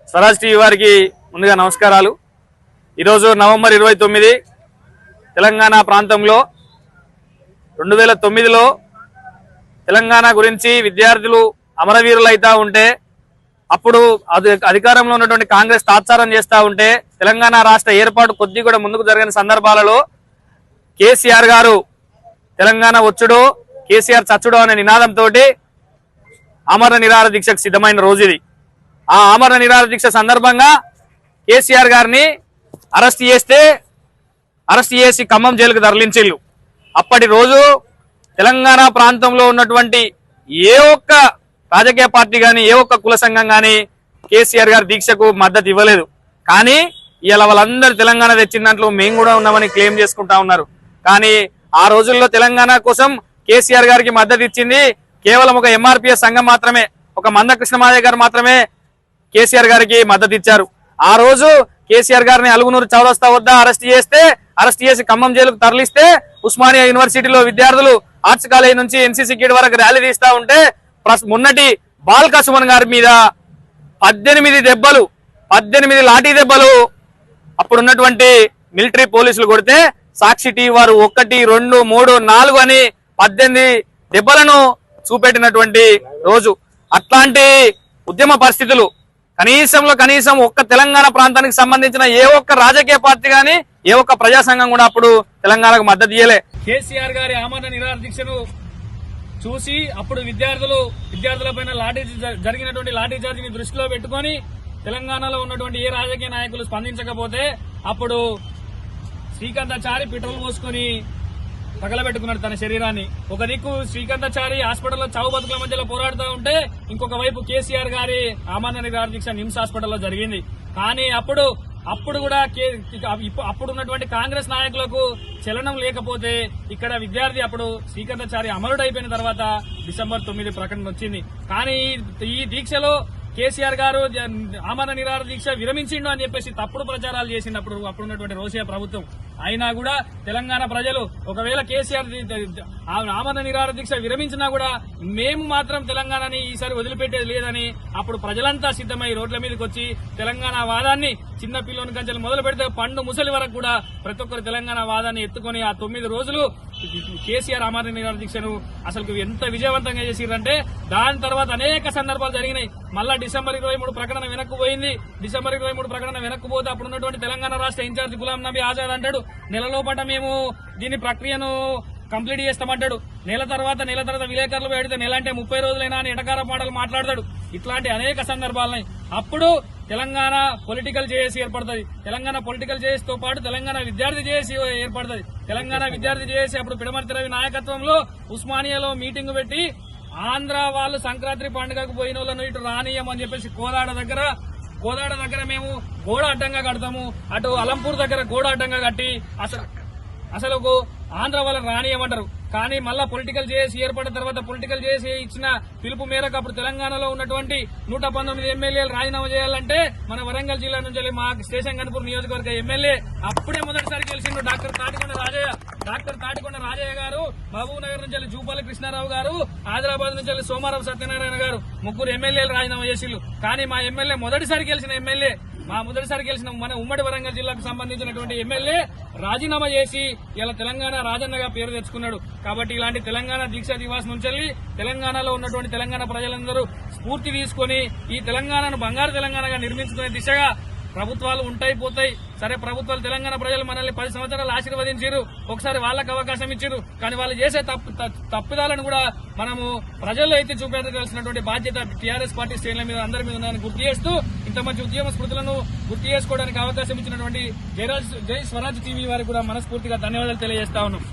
Swaraj TV వారికి ముందుగా నమస్కారాలు। ఈరోజు నవంబర్ 29 తెలంగాణ ప్రాంతంలో 2009లో తెలంగాణ గురించి విద్యార్థులు అమరవీరులైతా ఉంటే అప్పుడు అధికారంలో ఉన్నటువంటి కాంగ్రెస్ తాత్సారం చేస్తూ ఉంటే తెలంగాణ రాష్ట్ర ఏర్పాటు కొద్ది కూడా ముందుకు జరిగిన సందర్భాలలో కేసీఆర్ గారు తెలంగాణ వచ్చుడో కేసీఆర్ చచ్చుడో అనే నినాదంతో ఆమరణ నిరాహార దీక్షకు సిద్ధమైన రోజు ఇది। ఆ ఆమరణ నిరాహార దీక్ష సందర్భంగా కేసీఆర్ గారిని అరెస్ట్ చేసి ఖమ్మం జైలుకు తరలించిల్లు। అప్పటి రోజు తెలంగాణ ప్రాంతంలో ఉన్నటువంటి ఏ ఒక్క రాజకీయ పార్టీ గాని ఏ ఒక్క కుల సంఘం గాని కేసీఆర్ గారి దీక్షకు మద్దతు ఇవ్వలేదు। కానీ ఇలా వాళ్ళందరూ తెలంగాణ తెచ్చిన దాంట్లో మేము కూడా ఉన్నామని క్లెయిమ్ చేసుకుంటా ఉన్నారు। కానీ ఆ రోజుల్లో తెలంగాణ కోసం కేసీఆర్ గారికి మద్దతు ఇచ్చింది కేవలం ఒక ఎంఆర్పీఎస్ సంఘం మాత్రమే, ఒక మందకృష్ణ మాదయ్య గారు మాత్రమే కేసీఆర్ గారికి మద్దతు ఇచ్చారు। ఆ రోజు కేసీఆర్ గారిని అలుగునూరు చౌరస్తా వద్ద అరెస్ట్ చేసి ఖమ్మం జైలుకు తరలిస్తే ఉస్మానియా యూనివర్సిటీలో విద్యార్థులు ఆర్ట్స్ కాలేజ్ నుంచి ఎన్సీసీ గేట్ వరకు ర్యాలీ తీస్తా ఉంటే మొన్నటి బాల్కా సుమన్ గారి మీద 18 లాఠీ దెబ్బలు అప్పుడున్నటువంటి మిలిటరీ పోలీసులు కొడితే సాక్షి టీవీ వారు 1, 2, 3, 4 అని 18 దెబ్బలను చూపెట్టినటువంటి రోజు। అట్లాంటి ఉద్యమ పరిస్థితులు కనీసం ఒక్క తెలంగాణ ప్రాంతానికి సంబంధించిన ఏ ఒక్క రాజకీయ పార్టీ గాని ఏ ఒక్క ప్రజా సంఘం కూడా అప్పుడు తెలంగాణకు మద్దతు ఇయ్యలే। కేసీఆర్ గారి ఆమరణ నిరాహార దీక్షను చూసి అప్పుడు విద్యార్థులపైన జరిగినటువంటి లాఠీ చార్జిని దృష్టిలో పెట్టుకొని తెలంగాణలో ఉన్నటువంటి ఏ రాజకీయ నాయకులు స్పందించకపోతే అప్పుడు శ్రీకాంతాచారి పెట్రోల్ పోసుకొని తగలబెట్టుకున్నాడు తన శరీరాన్ని। ఒక దిక్కు శ్రీకాంతాచారి హాస్పిటల్లో చావు బతుకుల మధ్యలో పోరాడుతూ ఉంటే ఇంకొక వైపు కేసీఆర్ గారి ఆమరణ నిరాహార దీక్ష నిమ్స్ హాస్పిటల్లో జరిగింది। కానీ అప్పుడు కూడా అప్పుడున్నటువంటి కాంగ్రెస్ నాయకులకు చలనం లేకపోతే ఇక్కడ విద్యార్థి అప్పుడు శ్రీకాంతాచారి అమరుడైపోయిన తర్వాత డిసెంబర్ 9 ప్రకటన వచ్చింది। కానీ ఈ దీక్షలో కేసీఆర్ గారు ఆమరణ నిరాహార దీక్ష విరమించిండు అని చెప్పేసి తప్పుడు ప్రచారాలు చేసినప్పుడు అప్పుడున్నటువంటి రోషయ్య ప్రభుత్వం అయినా కూడా తెలంగాణ ప్రజలు ఒకవేళ కేసీఆర్ ఆమరణ నిరాహార దీక్ష విరమించినా కూడా మేము మాత్రం తెలంగాణని ఈసారి వదిలిపెట్టేది లేదని అప్పుడు ప్రజలంతా సిద్ధమై రోడ్ల మీదకి వచ్చి తెలంగాణ వాదాన్ని చిన్న పిల్లోని కంచెలు మొదలు పెడితే పండు ముసలి వరకు కూడా ప్రతి ఒక్కరు తెలంగాణ వాదాన్ని ఎత్తుకొని ఆ 9 రోజులు కేసీఆర్ ఆమరణ నిరాహార దీక్షను అసలు ఎంత విజయవంతంగా చేసిరంటే దాని తర్వాత అనేక సందర్భాలు జరిగినాయి। మళ్ళా డిసెంబర్ 23 ప్రకటన వెనక్కు పోయింది। డిసెంబర్ 23 ప్రకటన వెనక్కు పోతే అప్పుడు ఉన్నటువంటి తెలంగాణ రాష్ట్ర ఇన్ఛార్జి గులాం నబీ ఆజాద్ అంటాడు నెలలోపట మేము దీని ప్రక్రియను కంప్లీట్ చేస్తామంటాడు। నెల తర్వాత విలేకరులు పెడితే నెల అంటే 30 రోజులైనా అని ఎటకార మాటలు మాట్లాడతాడు। ఇట్లాంటి అనేక సందర్భాలున్నాయి। అప్పుడు తెలంగాణ పొలిటికల్ జేఏసీ ఏర్పడుతుంది। తెలంగాణ పొలిటికల్ జేఏసీ తో పాటు తెలంగాణ విద్యార్థి జేఏసీ ఏర్పడుతుంది। తెలంగాణ విద్యార్థి జేఏసీ అప్పుడు పిడమర్తి రవి నాయకత్వంలో ఉస్మానియాలో మీటింగ్ పెట్టి ఆంధ్ర వాళ్ళు సంక్రాంతి పండుగకు పోయిన వాళ్ళను ఇటు రానియం అని చెప్పేసి కోదాడ దగ్గర మేము గోడ అడ్డంగా కడతాము, అటు అలంపూర్ దగ్గర గోడ అడ్డంగా కట్టి అసలు ఆంధ్ర వాళ్ళని రానియమంటారు। కానీ మళ్ళా పొలిటికల్ జేఏసీ ఏర్పడిన తర్వాత పొలిటికల్ జేఏసీ ఇచ్చిన పిలుపు మేరకు అప్పుడు తెలంగాణలో ఉన్నటువంటి 119 ఎమ్మెల్యేలు రాజీనామా చేయాలంటే మన వరంగల్ జిల్లా నుంచి మా స్టేషన్ గన్పూర్ నియోజకవర్గ ఎమ్మెల్యే అప్పుడే మొదటిసారి గెలిచిండు డాక్టర్ తాటికొండ రాజయ్య గారు, మహబూబ్ నగర్ నుంచి జూపల్లి కృష్ణారావు గారు, ఆదిలాబాద్ నుంచి సోమారావు సత్యనారాయణ గారు, 3 ఎమ్మెల్యేలు రాజీనామా చేసిళ్ళు। కానీ మా ఎమ్మెల్యే మొదటిసారి గెలిచిన మన ఉమ్మడి వరంగల్ జిల్లాకు సంబంధించినటువంటి ఎమ్మెల్యే రాజీనామా చేసి ఇలా తెలంగాణ రాజన్నగా పేరు తెచ్చుకున్నాడు। కాబట్టి ఇలాంటి తెలంగాణ దీక్షా దివాస్ నుంచి తెలంగాణలో ఉన్నటువంటి తెలంగాణ ప్రజలందరూ స్ఫూర్తి తీసుకుని ఈ తెలంగాణను బంగారు తెలంగాణగా నిర్మించుకునే దిశగా ప్రభుత్వాలు ఉంటాయి పోతాయి। సరే ప్రభుత్వాలు తెలంగాణ ప్రజలు మనల్ని 10 సంవత్సరాలు ఆశీర్వదించారు, ఒకసారి వాళ్ళకు అవకాశం ఇచ్చారు। కానీ వాళ్ళు చేసే తప్పిదాలను కూడా మనము ప్రజల్లో అయితే చూపెట్టవలసినటువంటి బాధ్యత టీఆర్ఎస్ పార్టీ శ్రేణుల మీద అందరి మీద ఉందని గుర్తు చేస్తూ ఇంత మంచి ఉద్యమ స్మృతులను గుర్తు చేసుకోవడానికి అవకాశం ఇచ్చినటువంటి జై స్వరాజ్ టీవీ వారికి కూడా మనస్ఫూర్తిగా ధన్యవాదాలు తెలియజేస్తా ఉన్నాం।